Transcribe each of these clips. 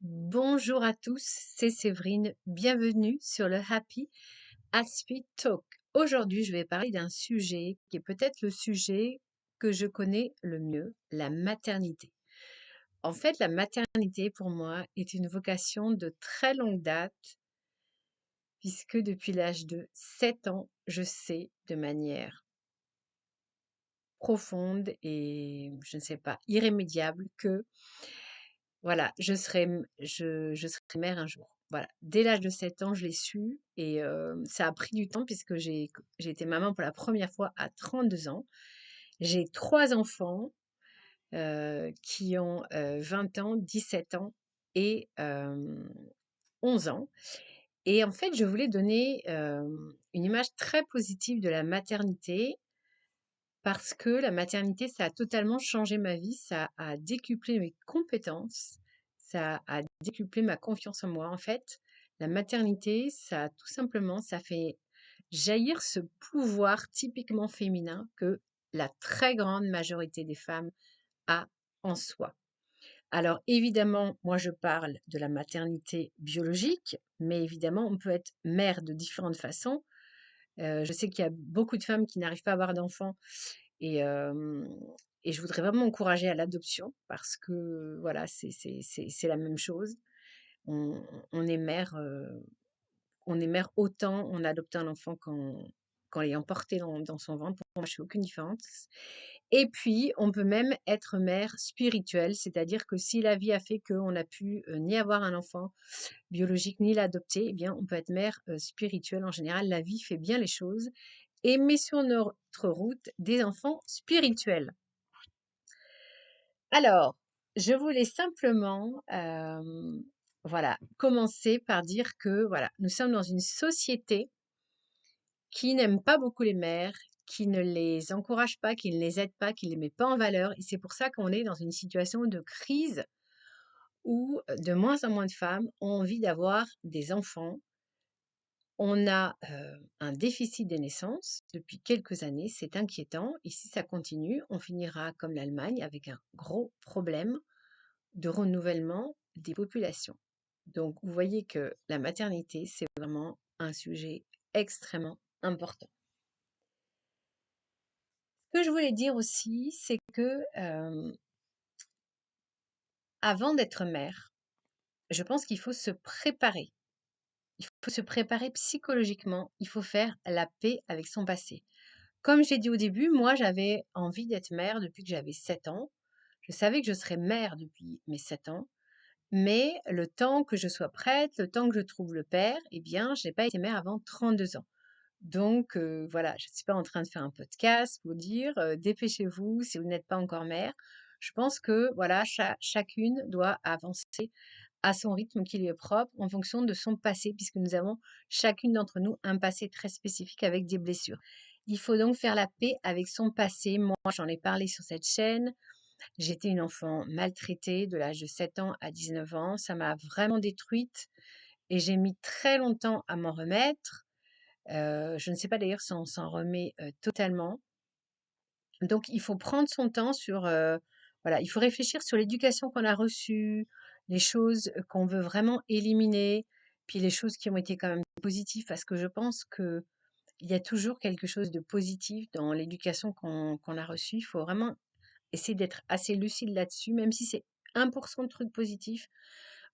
Bonjour à tous, c'est Séverine. Bienvenue sur le Happy Aspie Talk. Aujourd'hui, je vais parler d'un sujet qui est peut-être le sujet que je connais le mieux, la maternité. En fait, la maternité, pour moi, est une vocation de très longue date, puisque depuis l'âge de 7 ans, je sais de manière profonde et, je ne sais pas, irrémédiable que voilà, je serai mère un jour. Voilà, dès l'âge de 7 ans, je l'ai su et ça a pris du temps puisque j'ai été maman pour la première fois à 32 ans. J'ai 3 enfants, qui ont, 20 ans, 17 ans et 11 ans et en fait, je voulais donner, une image très positive de la maternité parce que la maternité, ça a totalement changé ma vie, ça a décuplé mes compétences, ça a décuplé ma confiance en moi. En fait, la maternité, ça tout simplement, ça fait jaillir ce pouvoir typiquement féminin que la très grande majorité des femmes a en soi. Alors évidemment, moi je parle de la maternité biologique, mais évidemment, on peut être mère de différentes façons. Je sais qu'il y a beaucoup de femmes qui n'arrivent pas à avoir d'enfants et hem et je voudrais vraiment encourager à l'adoption parce que voilà, c'est la même chose. On on est mère, on est mère autant on adopte un enfant qu'en l'ayant porté dans son ventre. Pour moi, je fais aucune différence et puis, on peut même être mère spirituelle, c'est-à-dire que si la vie a fait qu'on a pu, ni avoir un enfant biologique ni l'adopter, eh bien, on peut être mère, spirituelle. En général, la vie fait bien les choses et met sur notre route des enfants spirituels. Alors, je voulais simplement, voilà, commencer par dire que, voilà, nous sommes dans une société qui n'aime pas beaucoup les mères, qui ne les encourage pas, qui ne les aide pas, qui ne les met pas en valeur et c'est pour ça qu'on est dans une situation de crise où, de moins en moins de femmes ont envie d'avoir des enfants. On a, un déficit des naissances depuis quelques années, c'est inquiétant et si ça continue, on finira comme l'Allemagne avec un gros problème de renouvellement des populations. Donc vous voyez que la maternité, c'est vraiment un sujet extrêmement important. Ce que je voulais dire aussi, c'est que, avant d'être mère, je pense qu'il faut se préparer. Il faut se préparer psychologiquement, il faut faire la paix avec son passé. Comme j'ai dit au début, moi j'avais envie d'être mère depuis que j'avais 7 ans. Je savais que je serais mère depuis mes 7 ans, mais le temps que je sois prête, le temps que je trouve le père, eh bien, j'ai pas été mère avant 32 ans. Donc voilà, je ne suis pas en train de faire un podcast pour dire, dépêchez-vous si vous n'êtes pas encore mère. Je pense que voilà, chacune doit avancer à son rythme qui lui est propre en fonction de son passé, puisque nous avons chacune d'entre nous un passé très spécifique avec des blessures. Il faut donc faire la paix avec son passé. Moi, j'en ai parlé sur cette chaîne. J'étais une enfant maltraitée de l'âge de 7 ans à 19 ans. Ça m'a vraiment détruite et j'ai mis très longtemps à m'en remettre. Je ne sais pas d'ailleurs si on s'en remet, totalement. Donc il faut prendre son temps sur, voilà, il faut réfléchir sur l'éducation qu'on a reçue, les choses, qu'on veut vraiment éliminer, puis les choses qui ont été quand même positives parce que je pense qu'il y a toujours quelque chose de positif dans l'éducation qu'on a reçue. Il faut vraiment essayer d'être assez lucide là-dessus, même si c'est 1% de trucs positifs.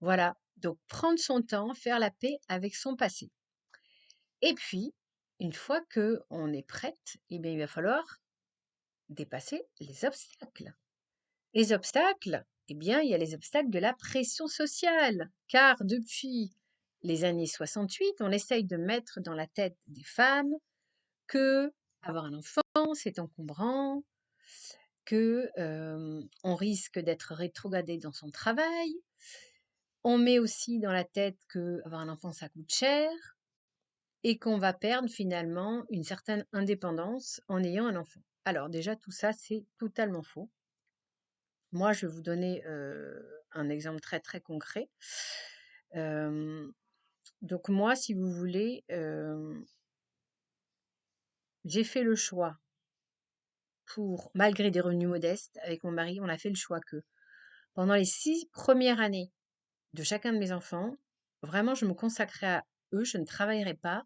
Voilà, donc prendre son temps, faire la paix avec son passé. Et puis, une fois qu'on est prête, eh bien, il va falloir dépasser les obstacles. Les obstacles, eh bien, il y a les obstacles de la pression sociale, car depuis les années 68, on essaye de mettre dans la tête des femmes que avoir un enfant, c'est encombrant, que on risque d'être rétrogradé dans son travail. On met aussi dans la tête que avoir un enfant, ça coûte cher et qu'on va perdre finalement une certaine indépendance en ayant un enfant. Alors déjà, tout ça, c'est totalement faux. Moi, je vais vous donner un exemple très très concret. Euh, donc moi, si vous voulez, j'ai fait le choix pour, malgré des revenus modestes, avec mon mari, on a fait le choix que pendant les 6 premières années de chacun de mes enfants. Vraiment, je me consacrais à eux, je ne travaillerai pas.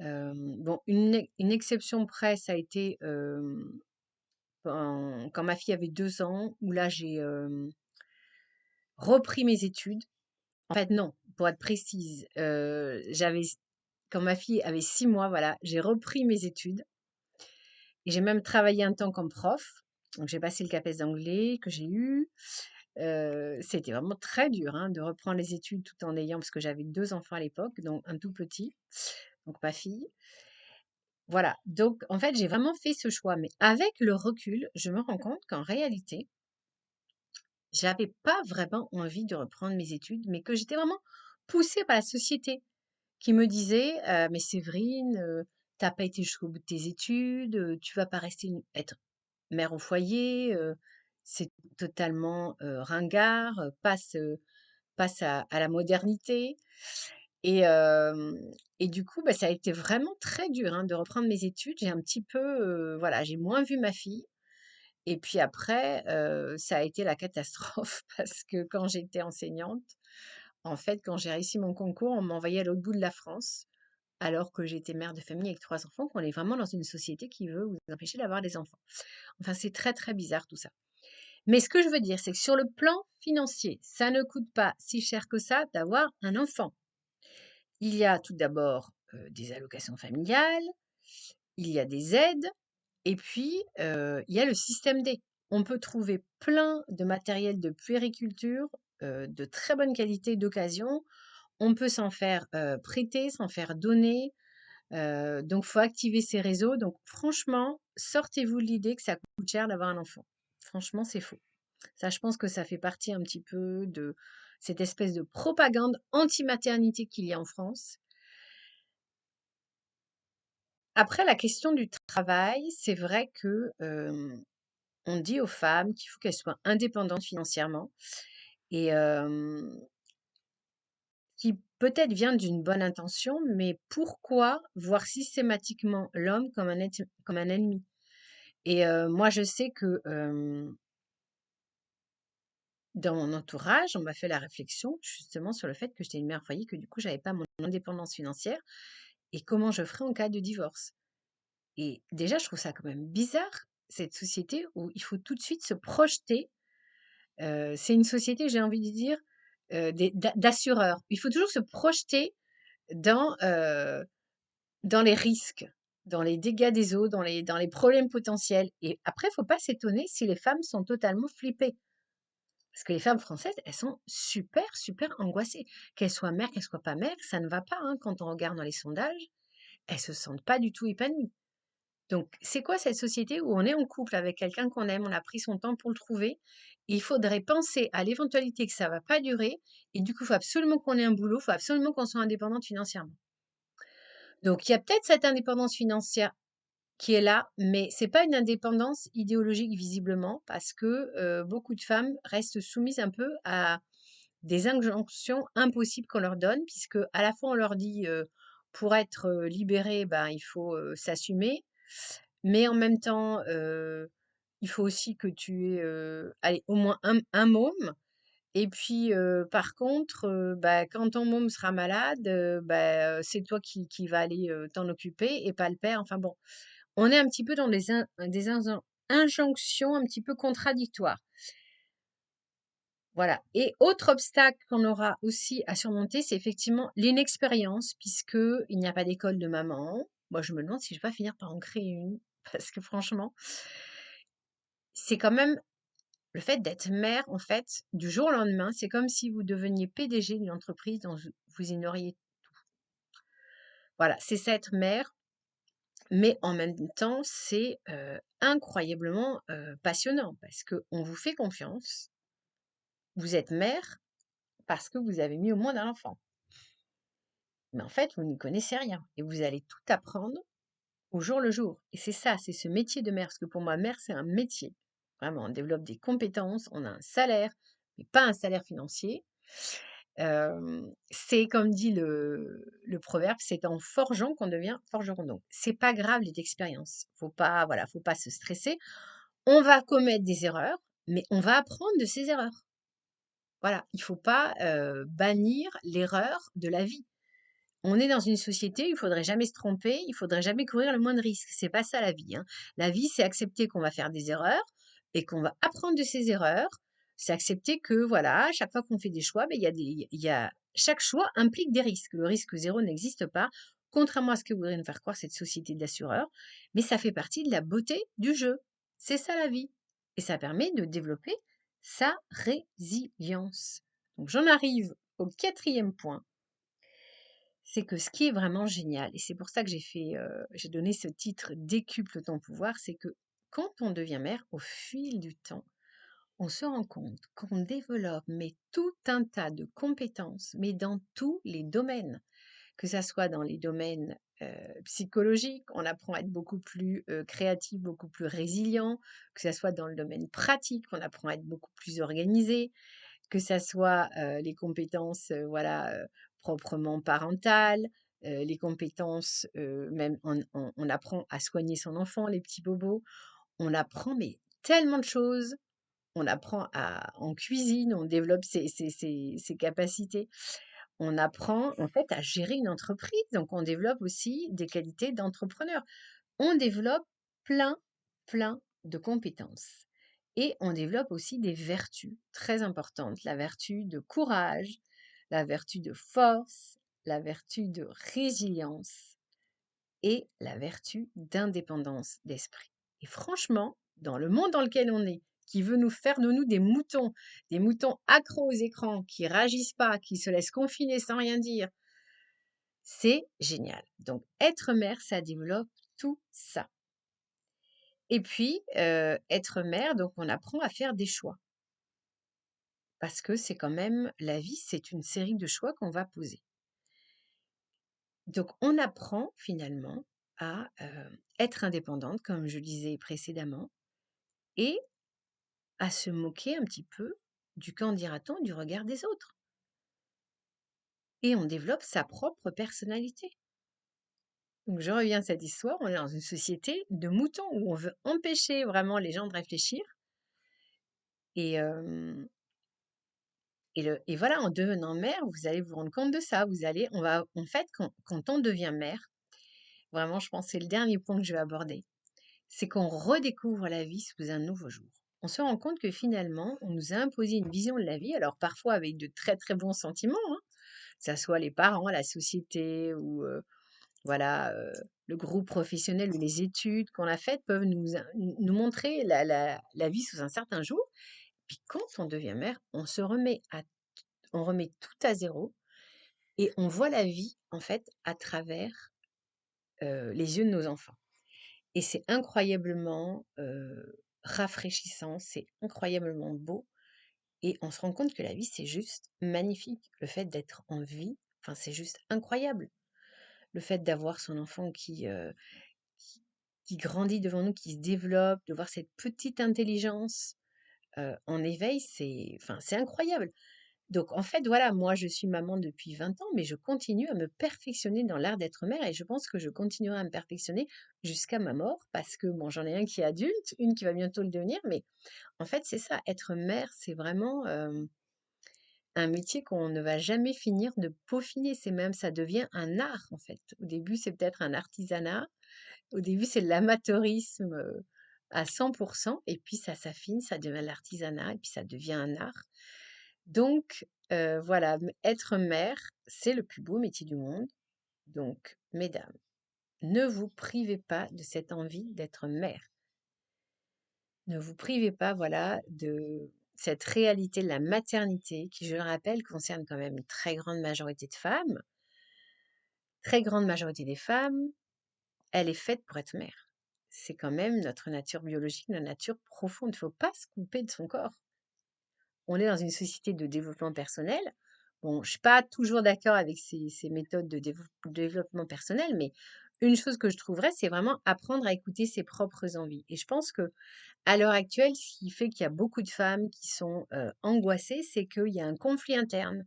Bon, une exception près, ça a été, quand ma fille avait 2 ans, où là, j'ai, repris mes études. En fait, non, pour être précise, quand ma fille avait 6 mois, voilà, j'ai repris mes études et j'ai même travaillé un temps comme prof. Donc j'ai passé le CAPES d'anglais que j'ai eu. C'était vraiment très dur, hein, de reprendre les études tout en ayant parce que j'avais 2 enfants à l'époque, donc un tout petit, donc ma fille. Voilà, donc en fait, j'ai vraiment fait ce choix, mais avec le recul, je me rends compte qu'en réalité, j'avais pas vraiment envie de reprendre mes études, mais que j'étais vraiment poussée par la société qui me disait, «Mais Séverine, tu pas été jusqu'au bout de tes études, tu vas pas rester être mère au foyer, c'est totalement, ringard, passe à la modernité». Et et du coup, bah, ça a été vraiment très dur, hein, de reprendre mes études. J'ai un petit peu, voilà, j'ai moins vu ma fille et puis après, ça a été la catastrophe parce que quand j'étais enseignante, en fait, quand j'ai réussi mon concours, on m'envoyait à l'autre bout de la France, alors que j'étais mère de famille avec 3 enfants, qu'on est vraiment dans une société qui veut vous empêcher d'avoir des enfants. Enfin, c'est très, très bizarre tout ça. Mais ce que je veux dire, c'est que sur le plan financier, ça ne coûte pas si cher que ça d'avoir un enfant. Il y a tout d'abord, des allocations familiales, il y a des aides et puis, il y a le système D. On peut trouver plein de matériel de puériculture, de très bonne qualité d'occasion. On peut s'en faire, prêter, s'en faire donner, donc faut activer ces réseaux. Donc franchement, sortez-vous de l'idée que ça coûte cher d'avoir un enfant. Franchement, c'est faux. Ça, je pense que ça fait partie un petit peu de cette espèce de propagande anti-maternité qu'il y a en France. Après la question du travail, c'est vrai que, on dit aux femmes qu'il faut qu'elles soient indépendantes financièrement et qui peut-être vient d'une bonne intention, mais pourquoi voir systématiquement l'homme comme un ennemi? Et moi je sais que, dans mon entourage, on m'a fait la réflexion justement sur le fait que j'étais une mère au foyer, que du coup j'avais pas mon indépendance financière et comment je ferais en cas de divorce? Et déjà je trouve ça quand même bizarre, cette société où il faut tout de suite se projeter. C'est une société, j'ai envie de dire, d'assureurs. Il faut toujours se projeter dans, dans les risques, dans les dégâts des eaux, dans les problèmes potentiels et après, il faut pas s'étonner si les femmes sont totalement flippées. Parce que les femmes françaises, elles sont super, super angoissées. Qu'elles soient mères, qu'elles soient pas mères, ça ne va pas, hein, quand on regarde dans les sondages, elles se sentent pas du tout épanouies. Donc, c'est quoi cette société où on est en couple avec quelqu'un qu'on aime, on a pris son temps pour le trouver, il faudrait penser à l'éventualité que ça va pas durer et du coup, il faut absolument qu'on ait un boulot, il faut absolument qu'on soit indépendante financièrement. Donc, il y a peut-être cette indépendance financière qui est là, mais c'est pas une indépendance idéologique visiblement parce que, beaucoup de femmes restent soumises un peu à des injonctions impossibles qu'on leur donne puisque à la fois on leur dit, pour être, libérée, ben, il faut, s'assumer, mais en même temps, il faut aussi que tu aies, allez, au moins un môme et puis, par contre, bah, quand ton môme sera malade, bah, c'est toi qui vas aller, t'en occuper et pas le père. Enfin bon, on est un petit peu dans des injonctions un petit peu contradictoires. Voilà et autre obstacle qu'on aura aussi à surmonter, c'est effectivement l'inexpérience puisque il n'y a pas d'école de maman. Moi, je me demande si je vais pas finir par en créer une parce que franchement, c'est quand même le fait d'être mère, en fait, du jour au lendemain, c'est comme si vous deveniez PDG d'une entreprise dont vous ignoriez. Voilà, c'est ça être mère, mais en même temps, c'est, incroyablement, passionnant parce qu'on vous fait confiance. Vous êtes mère parce que vous avez mis au monde un enfant. Mais en fait, vous n'y connaissez rien et vous allez tout apprendre au jour le jour. Et c'est ça, c'est ce métier de mère, parce que pour moi, mère, c'est un métier. Vraiment, on développe des compétences, on a un salaire, mais pas un salaire financier. C'est comme dit le proverbe, c'est en forgeant qu'on devient forgeron. Donc, c'est pas grave les expériences. Faut pas, voilà, faut pas se stresser. On va commettre des erreurs, mais on va apprendre de ces erreurs. Voilà, il faut pas, bannir l'erreur de la vie. On est dans une société, il faudrait jamais se tromper, il faudrait jamais courir le moindre risque. C'est pas ça la vie, hein. La vie, c'est accepter qu'on va faire des erreurs et qu'on va apprendre de ces erreurs. C'est accepter que, voilà, à chaque fois qu'on fait des choix, ben, chaque choix implique des risques. Le risque zéro n'existe pas, contrairement à ce que voudrait nous faire croire cette société d'assureurs. Mais ça fait partie de la beauté du jeu. C'est ça la vie. Et ça permet de développer sa résilience. Donc j'en arrive au quatrième point, c'est que ce qui est vraiment génial, et c'est pour ça que j'ai donné ce titre «Décuple ton pouvoir», c'est que quand on devient mère, au fil du temps, on se rend compte qu'on développe mais tout un tas de compétences, mais dans tous les domaines. Que ça soit dans les domaines, psychologiques, on apprend à être beaucoup plus, créatif, beaucoup plus résilient, que ça soit dans le domaine pratique, on apprend à être beaucoup plus organisé, que ça soit, les compétences, voilà, proprement parentales, les compétences, même on apprend à soigner son enfant, les petits bobos. On apprend mais tellement de choses. On apprend à en cuisine, on développe ses capacités. On apprend en fait à gérer une entreprise, donc on développe aussi des qualités d'entrepreneur. On développe plein, plein de compétences et on développe aussi des vertus très importantes. La vertu de courage, la vertu de force, la vertu de résilience et la vertu d'indépendance d'esprit. Et franchement, dans le monde dans lequel on est, qui veut nous faire de nous des moutons accros aux écrans, qui réagissent pas, qui se laissent confiner sans rien dire, c'est génial. Donc être mère, ça développe tout ça. Et puis, être mère, donc on apprend à faire des choix. Parce que c'est quand même la vie, c'est une série de choix qu'on va poser. Donc on apprend finalement à, être indépendante, comme je disais précédemment, et à se moquer un petit peu du «qu'en dira-t-on?» du regard des autres. Et on développe sa propre personnalité. Donc je reviens à cette histoire, on est dans une société de moutons où on veut empêcher vraiment les gens de réfléchir et hem et voilà, en devenant mère, vous allez vous rendre compte de ça. En fait, quand on devient mère, vraiment, je pense que c'est le dernier point que je vais aborder, c'est qu'on redécouvre la vie sous un nouveau jour. On se rend compte que finalement, on nous a imposé une vision de la vie, alors parfois avec de très très bons sentiments, hein, que ça soit les parents, la société ou voilà, le groupe professionnel ou les études qu'on a faites peuvent nous montrer la vie sous un certain jour. Puis quand on devient mère, on remet tout à zéro et on voit la vie, en fait, à travers, les yeux de nos enfants. Et c'est incroyablement, rafraîchissant, c'est incroyablement beau et on se rend compte que la vie, c'est juste magnifique. Le fait d'être en vie, enfin, c'est juste incroyable. Le fait d'avoir son enfant qui qui grandit devant nous, qui se développe, de voir cette petite intelligence, en éveil, c'est incroyable. Donc en fait, voilà, moi je suis maman depuis 20 ans, mais je continue à me perfectionner dans l'art d'être mère et je pense que je continuerai à me perfectionner jusqu'à ma mort parce que bon, j'en ai un qui est adulte, une qui va bientôt le devenir, mais en fait, c'est ça, être mère, c'est vraiment un métier qu'on ne va jamais finir de peaufiner. C'est même, ça devient un art en fait. Au début, c'est peut-être un artisanat, au début, c'est de l'amateurisme à 100%, et puis ça s'affine, ça devient l'artisanat, et puis ça devient un art. Donc, voilà, être mère, c'est le plus beau métier du monde. Donc, mesdames, ne vous privez pas de cette envie d'être mère. Ne vous privez pas, voilà, de cette réalité de la maternité qui, je le rappelle, concerne quand même une très grande majorité de femmes. Très grande majorité des femmes, elle est faite pour être mère. C'est quand même notre nature biologique, notre nature profonde. Il ne faut pas se couper de son corps. On est dans une société de développement personnel. Bon, je ne suis pas toujours d'accord avec ces méthodes de développement personnel, mais une chose que je trouverais, c'est vraiment apprendre à écouter ses propres envies. Et je pense que à l'heure actuelle, ce qui fait qu'il y a beaucoup de femmes qui sont angoissées, c'est qu'il y a un conflit interne.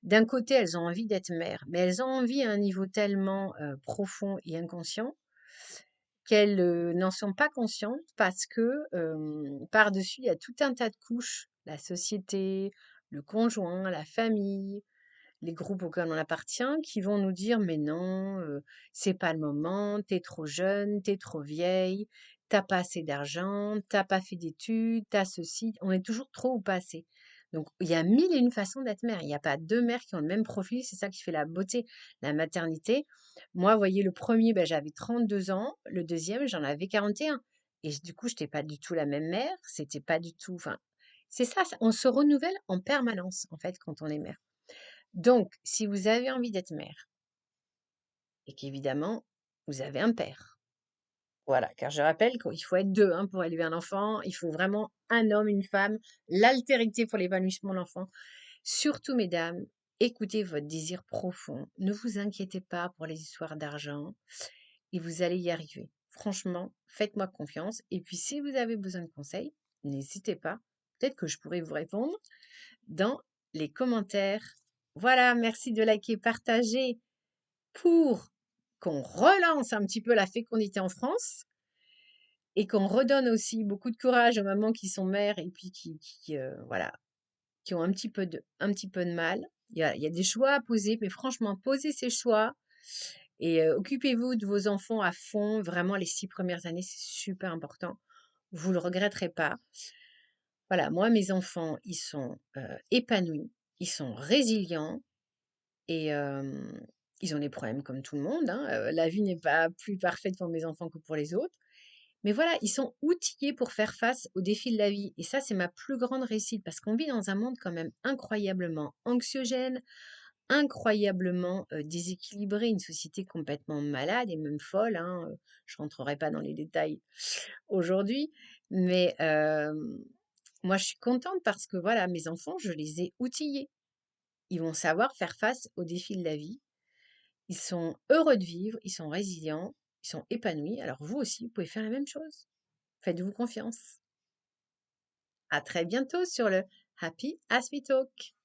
D'un côté, elles ont envie d'être mères, mais elles ont envie à un niveau tellement profond et inconscient qu'elles n'en sont pas conscientes parce que par-dessus, il y a tout un tas de couches, la société, le conjoint, la famille, les groupes auxquels on appartient qui vont nous dire: «Mais non, c'est pas le moment, t'es trop jeune, t'es trop vieille, t'as pas assez d'argent, t'as pas fait d'études, t'as ceci». On est toujours trop ou pas assez. Donc il y a 1000 et une façons d'être mère. Il y a pas 2 mères qui ont le même profil, c'est ça qui fait la beauté, la maternité. Moi, vous voyez, le premier, ben, j'avais 32 ans, le deuxième, j'en avais 41 et du coup, j'étais pas du tout la même mère, c'était pas du tout enfin, c'est ça, on se renouvelle en permanence, en fait, quand on est mère. Donc, si vous avez envie d'être mère et qu'évidemment, vous avez un père, voilà, car je rappelle qu'il faut être deux hein, pour élever un enfant, il faut vraiment un homme, une femme, l'altérité pour l'épanouissement de l'enfant. Surtout, mesdames, écoutez votre désir profond. Ne vous inquiétez pas pour les histoires d'argent et vous allez y arriver. Franchement, faites-moi confiance. Et puis, si vous avez besoin de conseils, n'hésitez pas. Peut-être que je pourrais vous répondre dans les commentaires. Voilà, merci de liker, partager pour qu'on relance un petit peu la fécondité en France et qu'on redonne aussi beaucoup de courage aux mamans qui sont mères et puis voilà, qui ont un petit peu de mal. Il y a des choix à poser, mais franchement, posez ces choix et occupez-vous de vos enfants à fond. Vraiment, les 6 premières années, c'est super important. Vous le regretterez pas. Voilà, moi, mes enfants, ils sont épanouis, ils sont résilients, et ils ont des problèmes comme tout le monde, hein, la vie n'est pas plus parfaite pour mes enfants que pour les autres. Mais voilà, ils sont outillés pour faire face aux défis de la vie et ça, c'est ma plus grande réussite parce qu'on vit dans un monde quand même incroyablement anxiogène, incroyablement, déséquilibré, une société complètement malade et même folle, hein, je rentrerai pas dans les détails aujourd'hui. Mais moi, je suis contente parce que voilà, mes enfants, je les ai outillés. Ils vont savoir faire face aux défis de la vie. Ils sont heureux de vivre, ils sont résilients, ils sont épanouis. Alors vous aussi, vous pouvez faire la même chose. Faites-vous confiance. À très bientôt sur le Happy As We Talk.